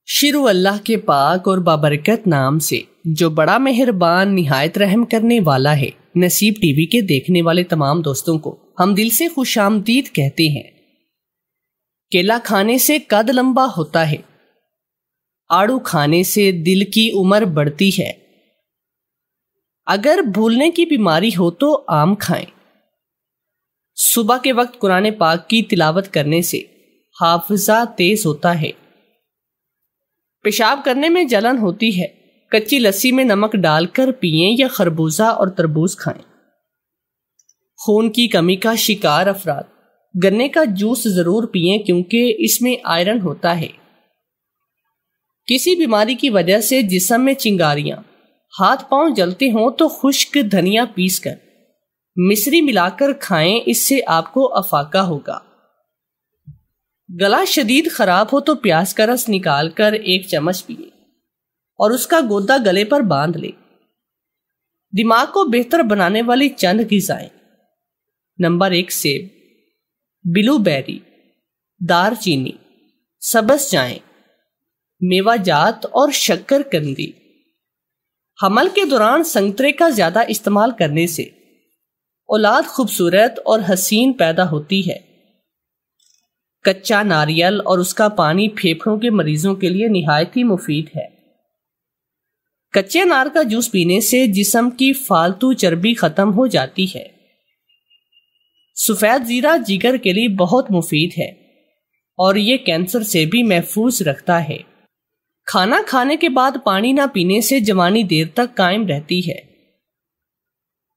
شروع اللہ کے پاک اور بابرکت نام سے جو بڑا مہربان نہایت رحم کرنے والا ہے۔ نصیب ٹی وی کے دیکھنے والے تمام دوستوں کو ہم دل سے خوش آمدید کہتے ہیں۔ کیلا کھانے سے قد لمبا ہوتا ہے، آڑو کھانے سے دل کی عمر بڑھتی ہے۔ اگر بھولنے کی بیماری ہو تو آم کھائیں۔ صبح کے وقت قرآن پاک کی تلاوت کرنے سے حافظہ تیز ہوتا ہے۔ پیشاب کرنے میں جلن ہوتی ہے، کچی لسی میں نمک ڈال کر پئیں یا خربوزہ اور تربوز کھائیں۔ خون کی کمی کا شکار افراد گنے کا جوس ضرور پئیں کیونکہ اس میں آئرن ہوتا ہے۔ کسی بیماری کی وجہ سے جسم میں چنگاریاں، ہاتھ پاؤں جلتے ہوں تو خشک دھنیا پیس کر مصری ملا کر کھائیں، اس سے آپ کو افاقہ ہوگا۔ گلا شدید خراب ہو تو پیاز کا رس نکال کر 1 چمچ پیئے اور اس کا گودا گلے پر باندھ لے۔ دماغ کو بہتر بنانے والی چند غذائیں: نمبر 1 سیب، بلو بیری، دار چینی، سبز چائے، میوہ جات اور شکر کندی۔ حمل کے دوران سنترے کا زیادہ استعمال کرنے سے اولاد خوبصورت اور حسین پیدا ہوتی ہے۔ کچا ناریل اور اس کا پانی پھیپھڑوں کے مریضوں کے لیے نہایت ہی مفید ہے۔ کچے انار کا جوس پینے سے جسم کی فالتو چربی ختم ہو جاتی ہے۔ سفید زیرہ جگر کے لیے بہت مفید ہے اور یہ کینسر سے بھی محفوظ رکھتا ہے۔ کھانا کھانے کے بعد پانی نہ پینے سے جوانی دیر تک قائم رہتی ہے۔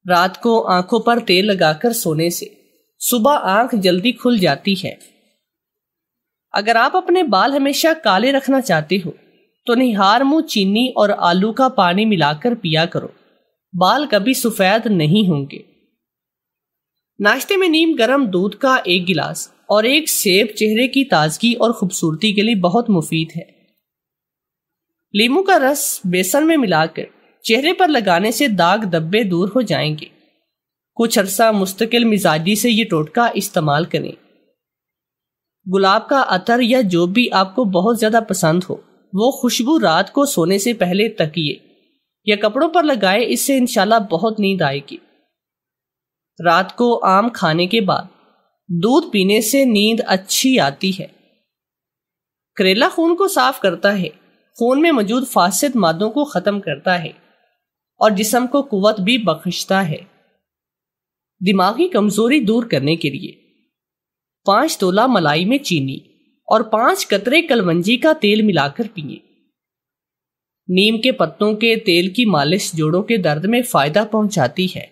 رات کو آنکھوں پر تیل لگا کر سونے سے صبح آنکھ جلدی کھل جاتی ہے۔ اگر آپ اپنے بال ہمیشہ کالے رکھنا چاہتے ہو تو نہار منہ چینی اور آلو کا پانی ملا کر پیا کرو، بال کبھی سفید نہیں ہوں گے۔ ناشتے میں نیم گرم دودھ کا 1 گلاس اور 1 سیب چہرے کی تازگی اور خوبصورتی کے لیے بہت مفید ہے۔ لیموں کا رس بیسن میں ملا کر چہرے پر لگانے سے داغ دبے دور ہو جائیں گے۔ کچھ عرصہ مستقل مزاجی سے یہ ٹوٹکا استعمال کریں۔ گلاب کا عطر یا جو بھی آپ کو بہت زیادہ پسند ہو وہ خوشبو رات کو سونے سے پہلے تکیے یا کپڑوں پر لگائے، اس سے انشاءاللہ بہت نیند آئے گی۔ رات کو آم کھانے کے بعد دودھ پینے سے نیند اچھی آتی ہے۔ کریلا خون کو صاف کرتا ہے، خون میں موجود فاسد مادوں کو ختم کرتا ہے اور جسم کو قوت بھی بخشتا ہے۔ دماغی کمزوری دور کرنے کے لیے 5 تولہ ملائی میں چینی اور 5 قطرے کلونجی کا تیل ملا کر پئیں۔ نیم کے پتوں کے تیل کی مالش جوڑوں کے درد میں فائدہ پہنچاتی ہے۔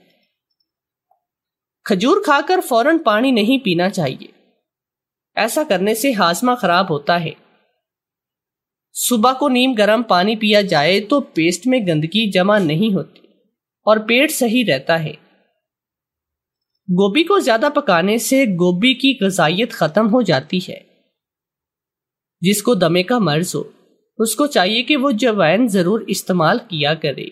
کھجور کھا کر فوراً پانی نہیں پینا چاہیے، ایسا کرنے سے ہاضمہ خراب ہوتا ہے۔ صبح کو نیم گرم پانی پیا جائے تو پیسٹ میں گندگی جمع نہیں ہوتی اور پیٹ صحیح رہتا ہے۔ گوبھی کو زیادہ پکانے سے گوبھی کی غذائیت ختم ہو جاتی ہے۔ جس کو دمے کا مرض ہو اس کو چاہیے کہ وہ جوائن ضرور استعمال کیا کرے۔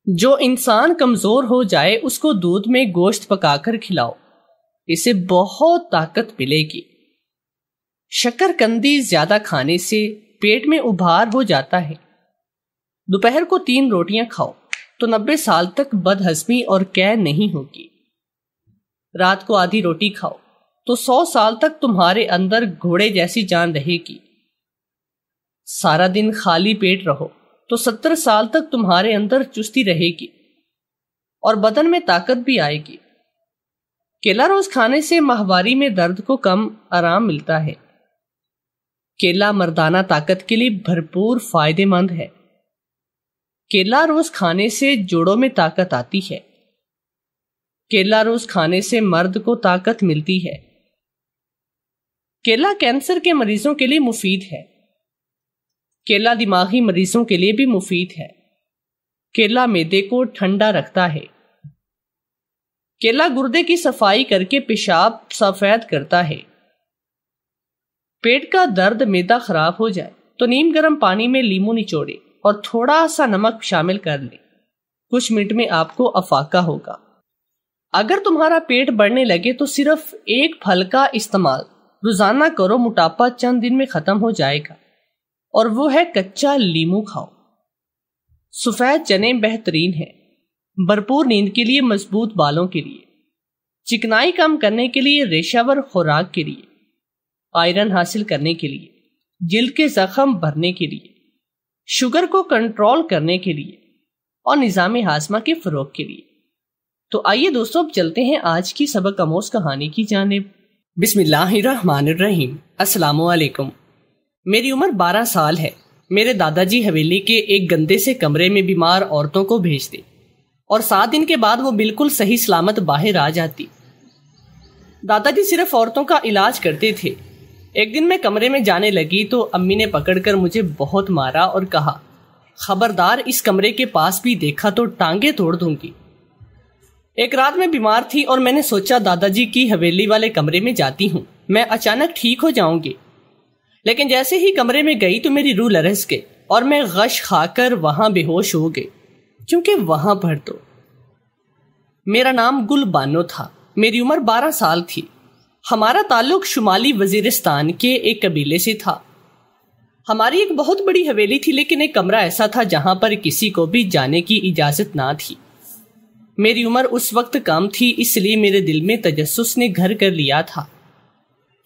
جو انسان کمزور ہو جائے اس کو دودھ میں گوشت پکا کر کھلاؤ، اسے بہت طاقت ملے گی۔ شکر کندی زیادہ کھانے سے پیٹ میں ابھار ہو جاتا ہے۔ دوپہر کو 3 روٹیاں کھاؤ تو 90 سال تک بد ہضمی اور قے نہیں ہوگی۔ رات کو آدھی روٹی کھاؤ تو 100 سال تک تمہارے اندر گھوڑے جیسی جان رہے گی۔ سارا دن خالی پیٹ رہو تو 70 سال تک تمہارے اندر چستی رہے گی اور بدن میں طاقت بھی آئے گی۔ کیلا روز کھانے سے ماہواری میں درد کو کم آرام ملتا ہے۔ کیلا مردانہ طاقت کے لیے بھرپور فائدہ مند ہے۔ کیلا روز کھانے سے جوڑوں میں طاقت آتی ہے۔ کیلا روز کھانے سے مرد کو طاقت ملتی ہے۔ کیلا کینسر کے مریضوں کے لیے مفید ہے۔ کیلا دماغی مریضوں کے لیے بھی مفید ہے۔ کیلا معدے کو ٹھنڈا رکھتا ہے۔ کیلا گردے کی صفائی کر کے پیشاب سفید کرتا ہے۔ پیٹ کا درد معدہ خراب ہو جائے تو نیم گرم پانی میں لیموں نچوڑے اور تھوڑا سا نمک شامل کر لیں، کچھ منٹ میں آپ کو افاقہ ہوگا۔ اگر تمہارا پیٹ بڑھنے لگے تو صرف 1 پھل کا استعمال روزانہ کرو، موٹاپا چند دن میں ختم ہو جائے گا اور وہ ہے کچا لیمو کھاؤ۔ سفید چنے بہترین ہیں، بھرپور نیند کے لیے، مضبوط بالوں کے لیے، چکنائی کم کرنے کے لیے، ریشہ ور خوراک کے لیے، آئرن حاصل کرنے کے لیے، جلد کے زخم بھرنے کے لیے، شوگر کو کنٹرول کرنے کے لیے اور نظام ہاضمہ کے فروغ کے لیے۔ تو آئیے دوستو اب چلتے ہیں آج کی سبق آموز کہانی کی جانب۔ بسم اللہ الرحمن الرحیم۔ السلام علیکم۔ میری عمر 12 سال ہے۔ میرے دادا جی حویلی کے ایک گندے سے کمرے میں بیمار عورتوں کو بھیجتے اور 7 دن کے بعد وہ بالکل صحیح سلامت باہر آ جاتی۔ دادا جی صرف عورتوں کا علاج کرتے تھے۔ ایک دن میں کمرے میں جانے لگی تو امی نے پکڑ کر مجھے بہت مارا اور کہا، خبردار اس کمرے کے پاس بھی دیکھا تو ٹانگیں توڑ دوں گی۔ ایک رات میں بیمار تھی اور میں نے سوچا دادا جی کی حویلی والے کمرے میں جاتی ہوں، میں اچانک ٹھیک ہو جاؤں گی۔ لیکن جیسے ہی کمرے میں گئی تو میری روح لرز گئی اور میں غش کھا کر وہاں بے ہوش ہو گئی، کیونکہ وہاں پر تو میرا نام گل بانو تھا، میری عمر 12 سال تھی۔ ہمارا تعلق شمالی وزیرستان کے ایک قبیلے سے تھا۔ ہماری ایک بہت بڑی حویلی تھی، لیکن ایک کمرہ ایسا تھا جہاں پر کسی کو بھی جانے کی اجازت نہ تھی۔ میری عمر اس وقت کم تھی، اس لیے میرے دل میں تجسس نے گھر کر لیا تھا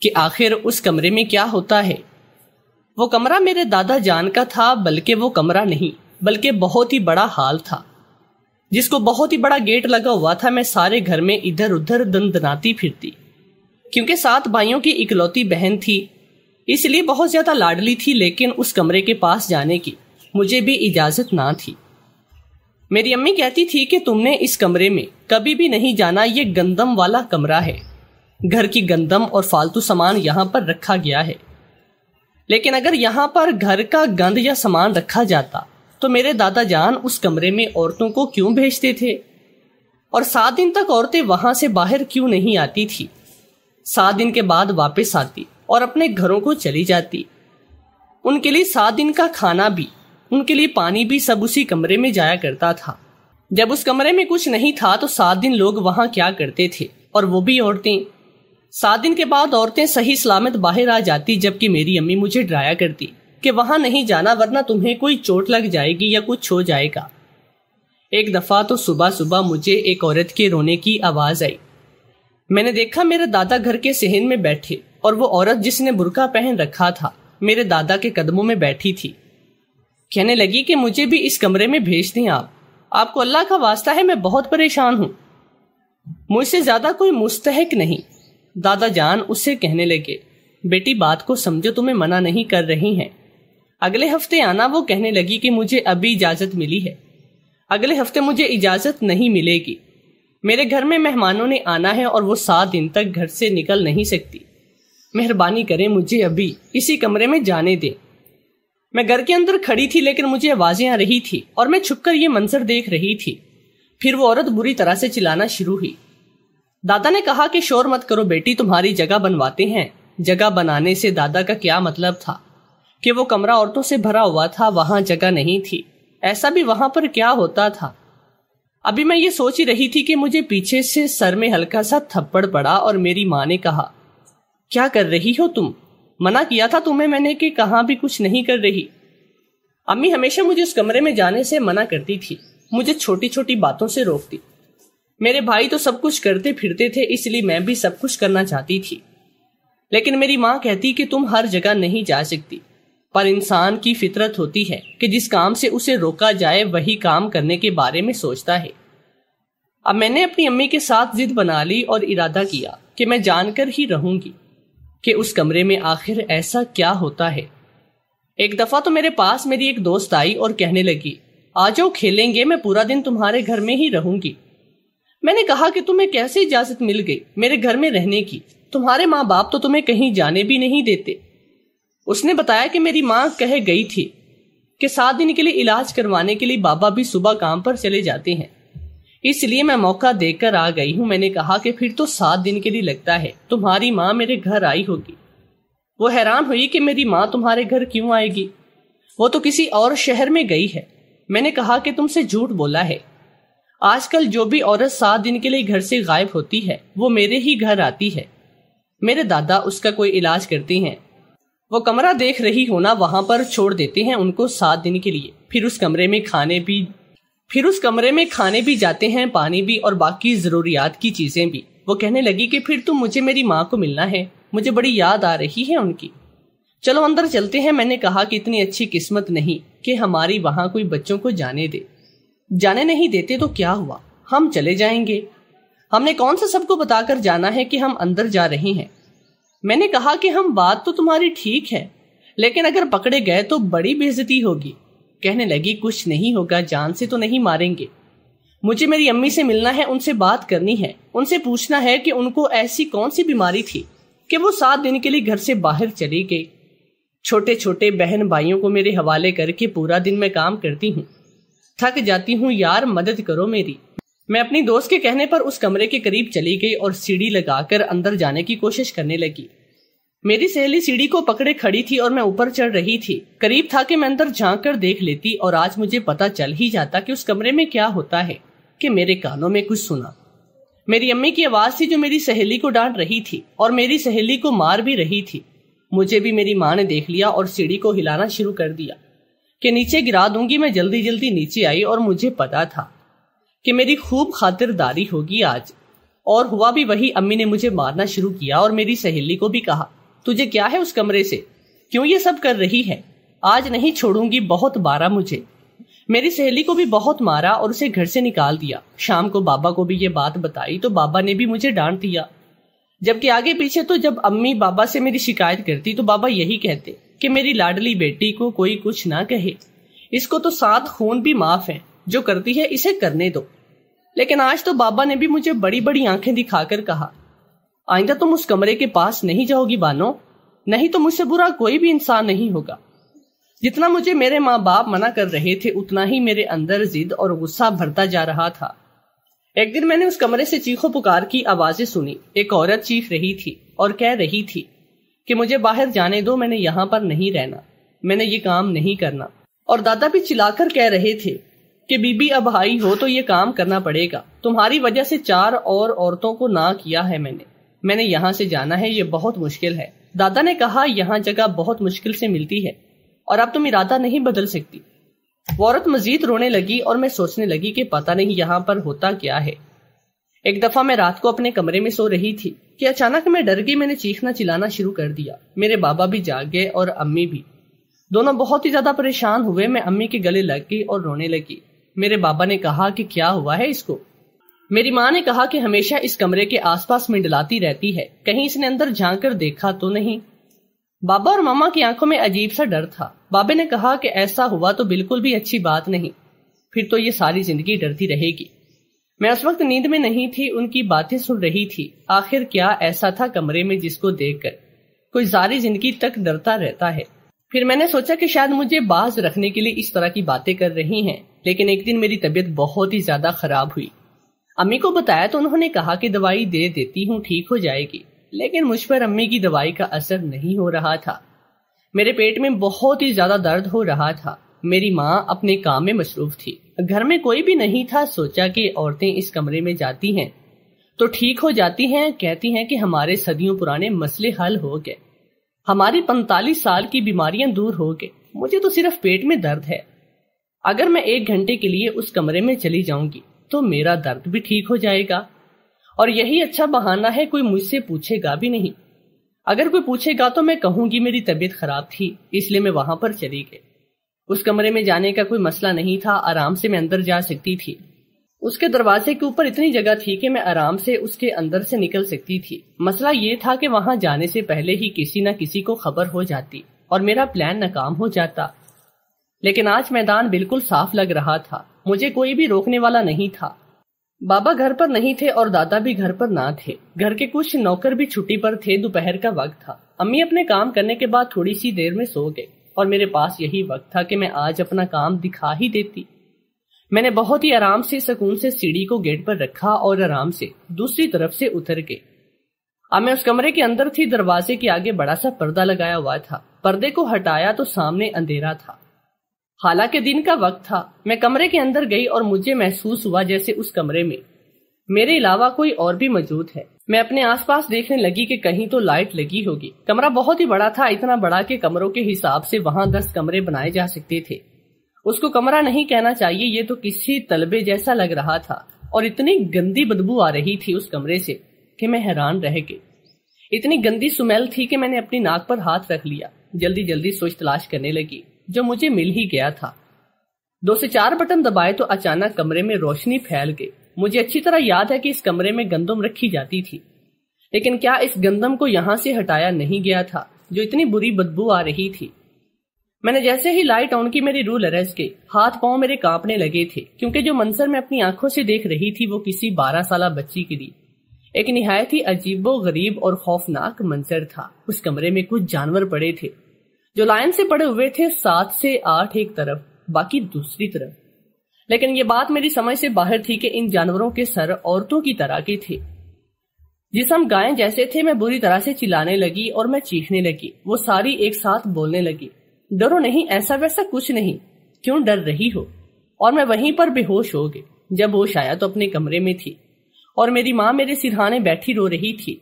کہ آخر اس کمرے میں کیا ہوتا ہے۔ وہ کمرہ میرے دادا جان کا تھا، بلکہ وہ کمرہ نہیں بلکہ بہت ہی بڑا ہال تھا جس کو بہت ہی بڑا گیٹ لگا ہوا تھا۔ میں سارے گھر میں ادھر ادھر دندناتی پھرتی، کیونکہ 7 بھائیوں کی اکلوتی بہن تھی، اس لیے بہت زیادہ لاڈلی تھی، لیکن اس کمرے کے پاس جانے کی مجھے بھی اجازت نہ تھی۔ میری امی کہتی تھی کہ تم نے اس کمرے میں کبھی بھی نہیں جانا، یہ گندم والا کمرہ ہے، گھر کی گندم اور فالتو سامان یہاں پر رکھا گیا ہے۔ لیکن اگر یہاں پر گھر کا گند یا سامان رکھا جاتا تو میرے دادا جان اس کمرے میں عورتوں کو کیوں بھیجتے تھے؟ اور 7 دن تک عورتیں وہاں سے باہر کیوں نہیں آتی تھی؟ 7 دن کے بعد واپس آتی اور اپنے گھروں کو چلی جاتی۔ ان کے لیے 7 دن کا کھانا بھی، ان کے لیے پانی بھی سب اسی کمرے میں جایا کرتا تھا۔ جب اس کمرے میں کچھ نہیں تھا تو 7 دن لوگ وہاں کیا کرتے تھے، اور وہ بھی عورتیں۔ 7 دن کے بعد عورتیں صحیح سلامت باہر آ جاتی، جبکہ میری امی مجھے ڈرایا کرتی کہ وہاں نہیں جانا ورنہ تمہیں کوئی چوٹ لگ جائے گی یا کچھ ہو جائے گا۔ ایک دفعہ تو صبح صبح مجھے ایک عورت کے رونے کی آواز آئی۔ میں نے دیکھا میرے دادا گھر کے صحن میں بیٹھے اور وہ عورت جس نے برقع پہن رکھا تھا میرے دادا کے قدموں میں بیٹھی تھی۔ کہنے لگی کہ مجھے بھی اس کمرے میں بھیج دیں آپ کو اللہ کا واسطہ ہے، میں بہت پریشان ہوں، مجھ سے زیادہ کوئی مستحق نہیں۔ دادا جان اس سے کہنے لگے، بیٹی بات کو سمجھو، تمہیں منع نہیں کر رہی ہیں، اگلے ہفتے آنا۔ وہ کہنے لگی کہ مجھے ابھی اجازت ملی ہے، اگلے ہفتے مجھے اجازت نہیں ملے گی، میرے گھر میں مہمانوں نے آنا ہے اور وہ 7 دن تک گھر سے نکل نہیں سکتی، مہربانی کریں مجھے ابھی اسی کمرے میں جانے دیں۔ میں گھر کے اندر کھڑی تھی، لیکن مجھے آوازیں آ رہی تھی اور میں چھپ کر یہ منظر دیکھ رہی تھی۔ پھر وہ عورت بری طرح سے چلانا شروع ہوئی۔ دادا نے کہا کہ شور مت کرو بیٹی، تمہاری جگہ بنواتے ہیں۔ جگہ بنانے سے دادا کا کیا مطلب تھا کہ وہ کمرہ عورتوں سے بھرا ہوا تھا، وہاں جگہ نہیں تھی۔ ایسا بھی وہاں پر کیا ہوتا تھا؟ ابھی میں یہ سوچ ہی رہی تھی کہ مجھے پیچھے سے سر میں ہلکا سا تھپڑ پڑا اور میری ماں نے کہا، کیا کر رہی ہو تم؟ منع کیا تھا تمہیں میں نے کہ کہاں بھی کچھ نہیں کر رہی۔ امی ہمیشہ مجھے اس کمرے میں جانے سے منع کرتی تھی، مجھے چھوٹی چھوٹی باتوں سے روکتی۔ میرے بھائی تو سب کچھ کرتے پھرتے تھے، اس لیے میں بھی سب کچھ کرنا چاہتی تھی، لیکن میری ماں کہتی کہ تم ہر جگہ نہیں جا سکتی۔ پر انسان کی فطرت ہوتی ہے کہ جس کام سے اسے روکا جائے وہی کام کرنے کے بارے میں سوچتا ہے۔ اب میں نے اپنی امی کے ساتھ ضد بنا لی اور ارادہ کیا کہ میں جان کر ہی رہوں گی کہ اس کمرے میں آخر ایسا کیا ہوتا ہے۔ ایک دفعہ تو میرے پاس میری ایک دوست آئی اور کہنے لگی، آ جاؤ کھیلیں گے، میں پورا دن تمہارے گھر میں ہی رہوں گی۔ میں نے کہا کہ تمہیں کیسے اجازت مل گئی میرے گھر میں رہنے کی؟ تمہارے ماں باپ تو تمہیں کہیں جانے بھی نہیں دیتے۔ اس نے بتایا کہ میری ماں کہہ گئی تھی کہ 7 دن کے لیے علاج کروانے کے لیے بابا بھی صبح کام پر چلے جاتے ہیں، اس لیے میں موقع دے کر آ گئی ہوں۔ میں نے کہا کہ پھر تو 7 دن کے لیے لگتا ہے تمہاری ماں میرے گھر آئی ہوگی۔ وہ حیران ہوئی کہ میری ماں تمہارے گھر کیوں آئے گی، وہ تو کسی اور شہر میں گئی ہے۔ میں نے کہا کہ تم سے جھوٹ بولا ہے، آج کل جو بھی عورت 7 دن کے لیے گھر سے غائب ہوتی ہے وہ میرے ہی گھر آتی ہے، میرے دادا اس کا کوئی علاج کرتے ہیں۔ وہ کمرہ دیکھ رہی ہونا وہاں پر چھوڑ دیتے ہیں ان کو 7 دن کے لیے. پھر اس کمرے میں کھانے بھی جاتے ہیں، پانی بھی اور باقی ضروریات کی چیزیں بھی. وہ کہنے لگی کہ پھر تو مجھے میری ماں کو ملنا ہے، مجھے بڑی یاد آ رہی ہے ان کی. چلو اندر چلتے ہیں. میں نے کہا کہ اتنی اچھی قسمت نہیں کہ ہماری وہاں کوئی بچوں کو جانے نہیں دیتے تو کیا ہوا، ہم چلے جائیں گے. ہم نے کون سا سب کو بتا کر جانا ہے کہ ہم اندر جا رہے ہیں. میں نے کہا کہ ہم بات تو تمہاری ٹھیک ہے، لیکن اگر پکڑے گئے تو بڑی بے عزتی ہوگی. کہنے لگی کچھ نہیں ہوگا، جان سے تو نہیں ماریں گے. مجھے میری امی سے ملنا ہے، ان سے بات کرنی ہے، ان سے پوچھنا ہے کہ ان کو ایسی کون سی بیماری تھی کہ وہ 7 دن کے لیے گھر سے باہر چلی گئی. چھوٹے چھوٹے بہن بھائیوں کو میرے حوالے کر کے پورا دن میں کام کرتی ہوں، تھک جاتی ہوں، یار مدد کرو میری. میں اپنی دوست کے کہنے پر اس کمرے کے قریب چلی گئی اور سیڑھی لگا کر اندر جانے کی کوشش کرنے لگی. میری سہیلی سیڑھی کو پکڑے کھڑی تھی اور میں اوپر چڑھ رہی تھی. قریب تھا کہ میں اندر جھانک کر دیکھ لیتی اور آج مجھے پتا چل ہی جاتا کہ اس کمرے میں کیا ہوتا ہے کہ میرے کانوں میں کچھ سنا. میری امی کی آواز تھی جو میری سہیلی کو ڈانٹ رہی تھی اور میری سہیلی کو مار بھی رہی تھی. مجھے بھی میری ماں نے دیکھ لیا اور سیڑھی کو ہلانا شروع کر دیا کہ نیچے گرا دوں گی. میں جلدی جلدی نیچے آئی اور مجھے پتا تھا کہ میری خوب خاطرداری ہوگی آج، اور ہوا بھی وہی. امی نے مجھے مارنا شروع کیا اور میری سہیلی کو بھی کہا تجھے کیا ہے اس کمرے سے، کیوں یہ سب کر رہی ہے، آج نہیں چھوڑوں گی. بہت مارا مجھے. میری سہیلی کو بھی بہت مارا اور اسے گھر سے نکال دیا. شام کو بابا کو بھی یہ بات بتائی تو بابا نے بھی مجھے ڈانٹ دیا. جبکہ آگے پیچھے تو جب امی بابا سے میری شکایت کرتی تو بابا یہی کہتے کہ میری لاڈلی بیٹی کو کوئی کچھ نہ کہے، اس کو تو 7 خون بھی معاف ہیں، جو کرتی ہے اسے کرنے دو. لیکن آج تو بابا نے بھی مجھے بڑی بڑی آنکھیں دکھا کر کہا آئندہ تم اس کمرے کے پاس نہیں جاؤ گی بانو، نہیں تو مجھ سے برا کوئی بھی انسان نہیں ہوگا. جتنا مجھے میرے ماں باپ منع کر رہے تھے اتنا ہی میرے اندر ضد اور غصہ بھرتا جا رہا تھا. ایک دن میں نے اس کمرے سے چیخو پکار کی آوازیں سنی. ایک عورت چیخ رہی تھی اور کہہ رہی تھی کہ مجھے باہر جانے دو، میں نے یہاں پر نہیں رہنا، میں نے یہ کام نہیں کرنا. اور دادا بھی چلا کر کہہ رہے تھے کہ بی بی اب آئی ہو تو یہ کام کرنا پڑے گا، تمہاری وجہ سے 4 اور عورتوں کو نہ کیا ہے میں نے یہاں سے جانا ہے، یہ بہت مشکل ہے. دادا نے کہا یہاں جگہ بہت مشکل سے ملتی ہے اور اب تم ارادہ نہیں بدل سکتی. وہ عورت مزید رونے لگی اور میں سوچنے لگی کہ پتہ نہیں یہاں پر ہوتا کیا ہے. ایک دفعہ میں رات کو اپنے کمرے میں سو رہی تھی کہ اچانک میں ڈر گئی. میں نے چیخنا چلانا شروع کر دیا. میرے بابا بھی جاگ گئے اور امی بھی، دونوں بہت ہی زیادہ پریشان ہوئے. میں امی کے گلے لگ گئی اور رونے لگی. میرے بابا نے کہا کہ کیا ہوا ہے اس کو. میری ماں نے کہا کہ ہمیشہ اس کمرے کے آس پاس منڈلاتی رہتی ہے، کہیں اس نے اندر جھانک کر دیکھا تو نہیں. بابا اور ماما کی آنکھوں میں عجیب سا ڈر تھا. بابا نے کہا کہ ایسا ہوا تو بالکل بھی اچھی بات نہیں، پھر تو یہ ساری زندگی ڈرتی رہے گی. میں اس وقت نیند میں نہیں تھی، ان کی باتیں سن رہی تھی. آخر کیا ایسا تھا کمرے میں جس کو دیکھ کر کوئی ساری زندگی تک ڈرتا رہتا ہے. پھر میں نے سوچا کہ شاید مجھے باز رکھنے کے لیے اس طرح کی باتیں کر رہی ہیں. لیکن ایک دن میری طبیعت بہت ہی زیادہ خراب ہوئی. امی کو بتایا تو انہوں نے کہا کہ دوائی دے دیتی ہوں، ٹھیک ہو جائے گی. لیکن مجھ پر امی کی دوائی کا اثر نہیں ہو رہا تھا. میرے پیٹ میں بہت ہی زیادہ درد ہو رہا تھا. میری ماں اپنے کام میں مصروف تھی، گھر میں کوئی بھی نہیں تھا. سوچا کہ عورتیں اس کمرے میں جاتی ہیں تو ٹھیک ہو جاتی ہیں. کہتی ہیں کہ ہمارے صدیوں پرانے مسئلے حل ہو گئے، ہماری 45 سال کی بیماریاں دور ہو گئے. مجھے تو صرف پیٹ میں درد ہے. اگر میں 1 گھنٹے کے لیے اس کمرے میں چلی جاؤں گی تو میرا درد بھی ٹھیک ہو جائے گا. اور یہی اچھا بہانہ ہے، کوئی مجھ سے پوچھے گا بھی نہیں. اگر کوئی پوچھے گا تو میں کہوں گی میری طبیعت خراب تھی اس لیے میں وہاں پر چلی گئی. اس کمرے میں جانے کا کوئی مسئلہ نہیں تھا، آرام سے میں اندر جا سکتی تھی. اس کے دروازے کے اوپر اتنی جگہ تھی کہ میں آرام سے اس کے اندر سے نکل سکتی تھی. مسئلہ یہ تھا کہ وہاں جانے سے پہلے ہی کسی نہ کسی کو خبر ہو جاتی اور میرا پلان ناکام ہو جاتا. لیکن آج میدان بالکل صاف لگ رہا تھا، مجھے کوئی بھی روکنے والا نہیں تھا. بابا گھر پر نہیں تھے اور دادا بھی گھر پر نہ تھے. گھر کے کچھ نوکر بھی چھٹی پر تھے. دوپہر کا وقت تھا. امی اپنے کام کرنے کے بعد تھوڑی سی دیر میں سو گئے اور میرے پاس یہی وقت تھا کہ میں آج اپنا کام دکھا ہی دیتی. میں نے بہت ہی آرام سے سکون سے سیڑھی کو گیٹ پر رکھا اور آرام سے دوسری طرف سے اتر گئے. اب میں اس کمرے کے اندر تھی. دروازے کے آگے بڑا سا پردہ لگایا ہوا تھا. پردے کو ہٹایا تو سامنے اندھیرا تھا، حالانکہ دن کا وقت تھا. میں کمرے کے اندر گئی اور مجھے محسوس ہوا جیسے اس کمرے میں میرے علاوہ کوئی اور بھی موجود ہے. میں اپنے آس پاس دیکھنے لگی کہ کہیں تو لائٹ لگی ہوگی۔ کمرہ بہت ہی بڑا تھا، اتنا بڑا کہ کمروں کے حساب سے وہاں 10 کمرے بنائے جا سکتے تھے۔ اس کو کمرہ نہیں کہنا چاہیے، یہ تو کسی تلبے جیسا لگ رہا تھا، اور اتنی گندی بدبو آ رہی تھی اس کمرے سے کہ میں حیران رہ گئی۔ اتنی گندی سمیل تھی کہ میں نے اپنی ناک پر ہاتھ رکھ لیا، جلدی جلدی سوچ تلاش کرنے لگی، جو مجھے مل ہی گیا تھا۔ 2 سے 4 بٹن دبائے تو اچانک کمرے میں روشنی پھیل گئی۔ مجھے اچھی طرح یاد ہے کہ اس کمرے میں گندم رکھی جاتی تھی، لیکن کیا اس گندم کو یہاں سے ہٹایا نہیں گیا تھا جو اتنی بری بدبو آ رہی تھی؟ میں نے جیسے ہی لائٹ آن کی میری روح لرز گئی، ہاتھ پاؤں میرے کانپنے لگے تھے، کیونکہ جو منظر میں اپنی آنکھوں سے دیکھ رہی تھی وہ کسی 12 سالہ بچی کے لیے ایک نہایت ہی عجیب و غریب اور خوفناک منظر تھا۔ اس کمرے میں کچھ جانور پڑے تھے جو لائن سے پڑے ہوئے تھے، 7 سے 8 ایک طرف، باقی دوسری طرف۔ لیکن یہ بات میری سمجھ سے باہر تھی کہ ان جانوروں کے سر عورتوں کی طرح کے تھے، جسم گائیں جیسے تھے۔ میں بری طرح سے چلانے لگی اور میں چیخنے لگی۔ وہ ساری ایک ساتھ بولنے لگی، ڈرو نہیں، ایسا ویسا کچھ نہیں، کیوں ڈر رہی ہو؟ اور میں وہیں پر بے ہوش ہو گئی۔ جب ہوش آیا تو اپنے کمرے میں تھی، اور میری ماں میرے سرہانے بیٹھی رو رہی تھی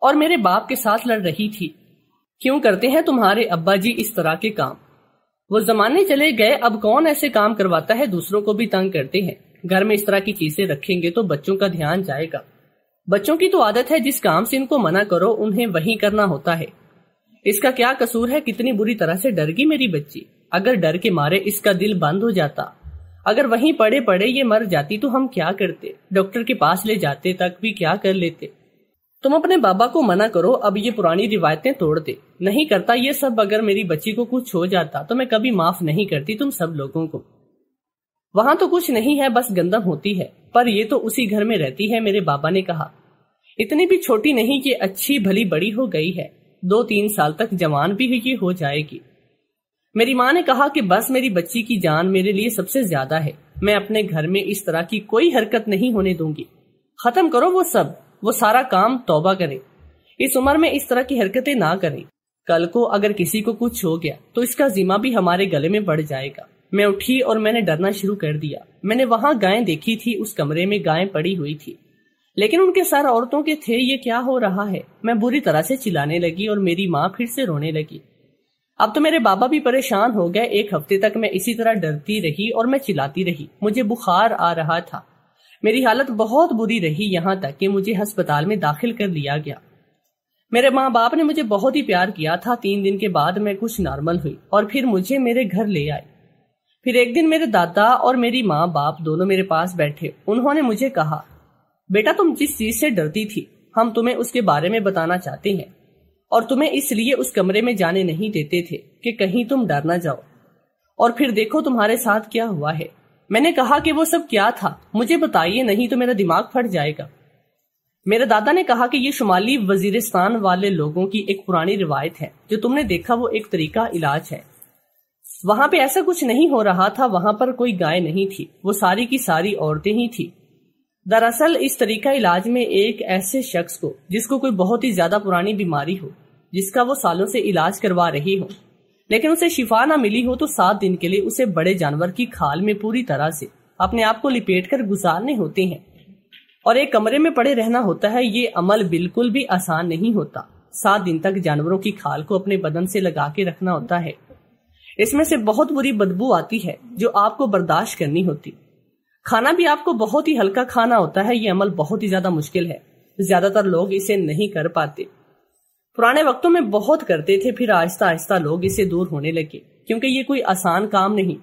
اور میرے باپ کے ساتھ لڑ رہی تھی۔ کیوں کرتے ہیں تمہارے ابا جی اس طرح کے کام؟ وہ زمانے چلے گئے، اب کون ایسے کام کرواتا ہے؟ دوسروں کو بھی تنگ کرتے ہیں۔ گھر میں اس طرح کی چیزیں رکھیں گے تو بچوں کا دھیان جائے گا۔ بچوں کی تو عادت ہے، جس کام سے ان کو منع کرو انہیں وہی کرنا ہوتا ہے۔ اس کا کیا قصور ہے؟ کتنی بری طرح سے ڈر گئی میری بچی۔ اگر ڈر کے مارے اس کا دل بند ہو جاتا، اگر وہیں پڑے پڑے یہ مر جاتی تو ہم کیا کرتے؟ ڈاکٹر کے پاس لے جاتے تک بھی کیا کر لیتے؟ تم اپنے بابا کو منع کرو، اب یہ پرانی روایتیں توڑ دے۔ نہیں کرتا یہ سب۔ اگر میری بچی کو کچھ ہو جاتا تو میں کبھی معاف نہیں کرتی تم سب لوگوں کو۔ وہاں تو کچھ نہیں ہے، بس گندم ہوتی ہے، پر یہ تو اسی گھر میں رہتی ہے، میرے بابا نے کہا۔ اتنی بھی چھوٹی نہیں کہ اچھی بھلی بڑی ہو گئی ہے، 2-3 سال تک جوان بھی یہ ہو جائے گی۔ میری ماں نے کہا کہ بس میری بچی کی جان میرے لیے سب سے زیادہ ہے، میں اپنے گھر میں اس طرح کی کوئی حرکت نہیں ہونے دوں گی۔ ختم کرو وہ سارا کام، توبہ کرے، اس عمر میں اس طرح کی حرکتیں نہ کریں۔ کل کو اگر کسی کو کچھ ہو گیا تو اس کا ذمہ بھی ہمارے گلے میں پڑ جائے گا۔ میں اٹھی اور میں نے ڈرنا شروع کر دیا۔ میں نے وہاں گائیں دیکھی تھی، اس کمرے میں گائیں پڑی ہوئی تھی، لیکن ان کے سر عورتوں کے تھے۔ یہ کیا ہو رہا ہے؟ میں بری طرح سے چلانے لگی اور میری ماں پھر سے رونے لگی۔ اب تو میرے بابا بھی پریشان ہو گئے۔ 1 ہفتے تک میں اسی طرح ڈرتی رہی اور میں چلاتی رہی۔ مجھے بخار آ رہا تھا، میری حالت بہت بری رہی، یہاں تک کہ مجھے ہسپتال میں داخل کر لیا گیا۔ میرے ماں باپ نے مجھے بہت ہی پیار کیا تھا۔ 3 دن کے بعد میں کچھ نارمل ہوئی اور پھر مجھے میرے گھر لے آئے۔ پھر ایک دن میرے دادا اور میری ماں باپ دونوں میرے پاس بیٹھے۔ انہوں نے مجھے کہا، بیٹا تم جس چیز سے ڈرتی تھی ہم تمہیں اس کے بارے میں بتانا چاہتے ہیں، اور تمہیں اس لیے اس کمرے میں جانے نہیں دیتے تھے کہ کہیں تم ڈر نہ جاؤ، اور پھر دیکھو تمہارے ساتھ کیا ہوا ہے۔ میں نے کہا کہ وہ سب کیا تھا، مجھے بتائیے، نہیں تو میرا دماغ پھٹ جائے گا۔ میرے دادا نے کہا کہ یہ شمالی وزیرستان والے لوگوں کی ایک پرانی روایت ہے، جو تم نے دیکھا وہ ایک طریقہ علاج ہے۔ وہاں پہ ایسا کچھ نہیں ہو رہا تھا، وہاں پر کوئی گائے نہیں تھی، وہ ساری کی ساری عورتیں ہی تھی۔ دراصل اس طریقہ علاج میں ایک ایسے شخص کو جس کو کوئی بہت ہی زیادہ پرانی بیماری ہو، جس کا وہ سالوں سے علاج کروا رہی ہو، لیکن اسے شفا نہ ملی ہو، تو 7 دن کے لیے اسے بڑے جانور کی کھال میں پوری طرح سے اپنے آپ کو لپیٹ کر گزارنے ہوتے ہیں اور ایک کمرے میں پڑے رہنا ہوتا ہے۔ یہ عمل بالکل بھی آسان نہیں ہوتا۔ 7 دن تک جانوروں کی کھال کو اپنے بدن سے لگا کے رکھنا ہوتا ہے۔ اس میں سے بہت بری بدبو آتی ہے جو آپ کو برداشت کرنی ہوتی۔ کھانا بھی آپ کو بہت ہی ہلکا کھانا ہوتا ہے۔ یہ عمل بہت ہی زیادہ مشکل ہے، زیادہ تر لوگ اسے نہیں کر پاتے۔ پرانے وقتوں میں بہت کرتے تھے، پھر آہستہ آہستہ لوگ اسے دور ہونے لگے، کیونکہ یہ کوئی آسان کام نہیں۔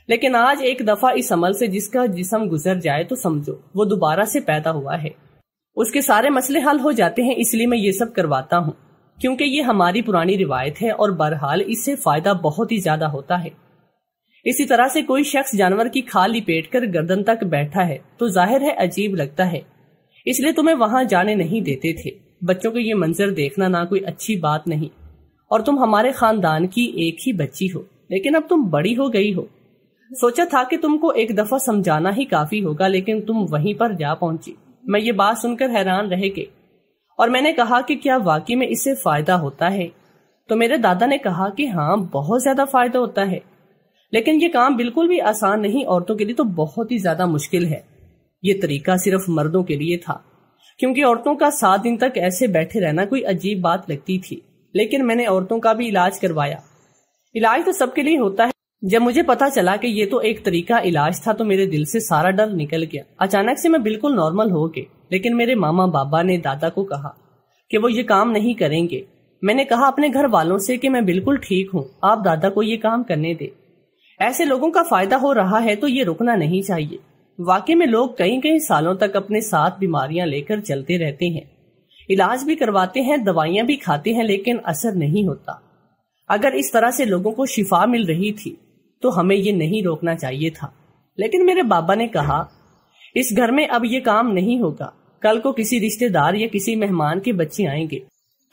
لیکن آج ایک دفعہ اس عمل سے جس کا جسم گزر جائے تو سمجھو وہ دوبارہ سے پیدا ہوا ہے، اس کے سارے مسئلے حل ہو جاتے ہیں۔ اس لیے میں یہ سب کرواتا ہوں، کیونکہ یہ ہماری پرانی روایت ہے اور بہرحال اس سے فائدہ بہت ہی زیادہ ہوتا ہے۔ اسی طرح سے کوئی شخص جانور کی کھال لپیٹ کر گردن تک بیٹھا ہے تو ظاہر ہے عجیب لگتا ہے، اس لیے تمہیں وہاں جانے نہیں دیتے تھے۔ بچوں کو یہ منظر دیکھنا نہ کوئی اچھی بات نہیں، اور تم ہمارے خاندان کی ایک ہی بچی ہو، لیکن اب تم بڑی ہو گئی ہو۔ سوچا تھا کہ تم کو ایک دفعہ سمجھانا ہی کافی ہوگا، لیکن تم وہیں پر جا پہنچی۔ میں یہ بات سن کر حیران رہ گئی اور میں نے کہا کہ کیا واقعی میں اس سے فائدہ ہوتا ہے؟ تو میرے دادا نے کہا کہ ہاں بہت زیادہ فائدہ ہوتا ہے، لیکن یہ کام بالکل بھی آسان نہیں، عورتوں کے لیے تو بہت ہی زیادہ مشکل ہے۔ یہ طریقہ صرف مردوں کے لیے تھا۔ کیونکہ عورتوں کا 7 دن تک ایسے بیٹھے رہنا کوئی عجیب بات لگتی تھی، لیکن میں نے عورتوں کا بھی علاج کروایا۔ علاج تو سب کے لیے ہوتا ہے۔ جب مجھے پتا چلا کہ یہ تو ایک طریقہ علاج تھا تو میرے دل سے سارا ڈر نکل گیا۔ اچانک سے میں بالکل نارمل ہو گئی، لیکن میرے ماما بابا نے دادا کو کہا کہ وہ یہ کام نہیں کریں گے۔ میں نے کہا اپنے گھر والوں سے کہ میں بالکل ٹھیک ہوں، آپ دادا کو یہ کام کرنے دیں۔ ایسے لوگوں کا فائدہ ہو رہا ہے تو یہ رکنا نہیں چاہیے۔ واقعی میں لوگ کئی سالوں تک اپنے ساتھ بیماریاں لے کر چلتے رہتے ہیں، علاج بھی کرواتے ہیں، دوائیاں بھی کھاتے ہیں، لیکن اثر نہیں ہوتا۔ اگر اس طرح سے لوگوں کو شفا مل رہی تھی تو ہمیں یہ نہیں روکنا چاہیے تھا۔ لیکن میرے بابا نے کہا اس گھر میں اب یہ کام نہیں ہوگا، کل کو کسی رشتے دار یا کسی مہمان کے بچے آئیں گے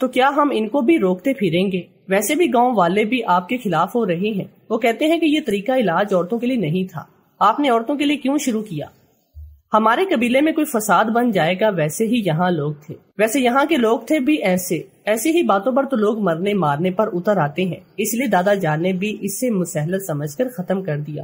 تو کیا ہم ان کو بھی روکتے پھریں گے؟ ویسے بھی گاؤں والے بھی آپ کے خلاف ہو رہے ہیں، وہ کہتے ہیں کہ یہ طریقہ علاج عورتوں کے لیے نہیں تھا، آپ نے عورتوں کے لیے کیوں شروع کیا؟ ہمارے قبیلے میں کوئی فساد بن جائے گا، ویسے ہی یہاں لوگ تھے، ویسے یہاں کے لوگ تھے بھی ایسے ہی باتوں پر تو لوگ مرنے مارنے پر اتر آتے ہیں، اس لیے دادا جان نے بھی اس سے مسہلت سمجھ کر ختم کر دیا۔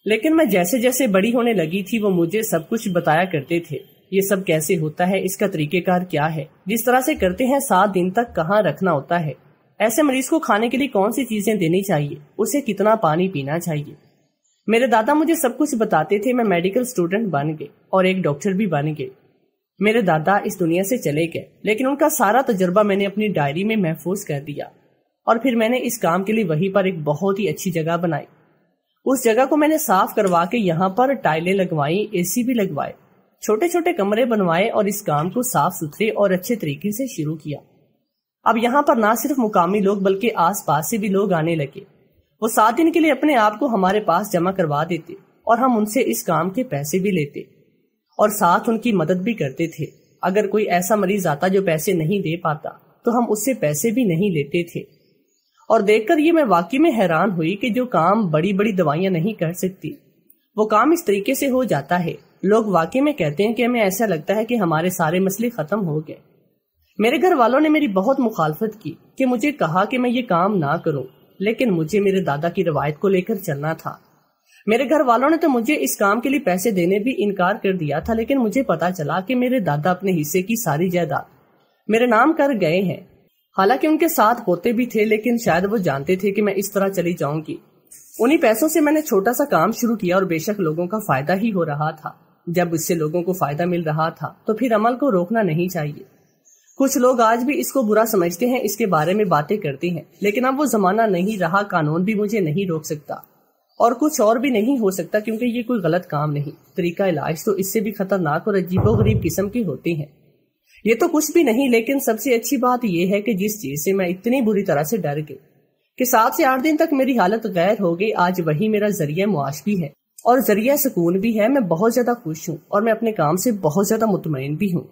لیکن میں جیسے جیسے بڑی ہونے لگی تھی وہ مجھے سب کچھ بتایا کرتے تھے، یہ سب کیسے ہوتا ہے، اس کا طریقہ کار کیا ہے، جس طرح سے کرتے ہیں 7 دن تک کہاں رکھنا ہوتا ہے، ایسے مریض کو کھانے کے لیے کون سی چیزیں دینی چاہیے، اسے کتنا پانی پینا چاہیے۔ میرے دادا مجھے سب کچھ بتاتے تھے۔ میں میڈیکل اسٹوڈنٹ بن گئے اور ایک ڈاکٹر بھی بن گئے۔ میرے دادا اس دنیا سے چلے گئے، لیکن ان کا سارا تجربہ میں نے اپنی ڈائری میں محفوظ کر دیا، اور پھر میں نے اس کام کے لیے وہیں پر ایک بہت ہی اچھی جگہ بنائی۔ اس جگہ کو میں نے صاف کروا کے یہاں پر ٹائلیں لگوائی، اے سی بھی لگوائے، چھوٹے چھوٹے کمرے بنوائے اور اس کام کو صاف ستھرے اور اچھے طریقے سے شروع کیا۔ اب یہاں پر نہ صرف مقامی لوگ بلکہ آس پاس سے بھی لوگ آنے لگے۔ وہ 7 دن کے لیے اپنے آپ کو ہمارے پاس جمع کروا دیتے اور ہم ان سے اس کام کے پیسے بھی لیتے اور ساتھ ان کی مدد بھی کرتے تھے۔ اگر کوئی ایسا مریض آتا جو پیسے نہیں دے پاتا تو ہم اس سے پیسے بھی نہیں لیتے تھے۔ اور دیکھ کر یہ میں واقعی میں حیران ہوئی کہ جو کام بڑی بڑی دوائیاں نہیں کر سکتی وہ کام اس طریقے سے ہو جاتا ہے۔ لوگ واقعی میں کہتے ہیں کہ ہمیں ایسا لگتا ہے کہ ہمارے سارے مسئلے ختم ہو گئے۔ میرے گھر والوں نے میری بہت مخالفت کی کہ مجھے کہا کہ میں یہ کام نہ کروں، لیکن مجھے میرے دادا کی روایت کو لے کر چلنا تھا۔ میرے گھر والوں نے تو مجھے اس کام کے لیے پیسے دینے بھی انکار کر دیا تھا، لیکن مجھے پتا چلا کہ میرے دادا اپنے حصے کی ساری جائیداد میرے نام کر گئے ہیں۔ حالانکہ ان کے ساتھ ہوتے بھی تھے، لیکن شاید وہ جانتے تھے کہ میں اس طرح چلی جاؤں گی۔ انہی پیسوں سے میں نے چھوٹا سا کام شروع کیا اور بے شک لوگوں کا فائدہ ہی ہو رہا تھا۔ جب اس سے لوگوں کو فائدہ مل رہا تھا تو پھر عمل کو روکنا نہیں چاہیے۔ کچھ لوگ آج بھی اس کو برا سمجھتے ہیں، اس کے بارے میں باتیں کرتے ہیں، لیکن اب وہ زمانہ نہیں رہا، قانون بھی مجھے نہیں روک سکتا اور کچھ اور بھی نہیں ہو سکتا، کیونکہ یہ کوئی غلط کام نہیں۔ طریقہ علاج تو اس سے بھی خطرناک اور عجیب و غریب قسم کے ہوتے ہیں۔ یہ تو کچھ بھی نہیں، لیکن سب سے اچھی بات یہ ہے کہ جس چیز سے میں اتنی بری طرح سے ڈر گئی کہ 7 سے 8 دن تک میری حالت غیر ہو گئی، آج وہی میرا ذریعہ معاش بھی ہے اور ذریعہ سکون بھی ہے۔ میں بہت زیادہ خوش ہوں اور میں اپنے کام سے بہت زیادہ مطمئن بھی ہوں۔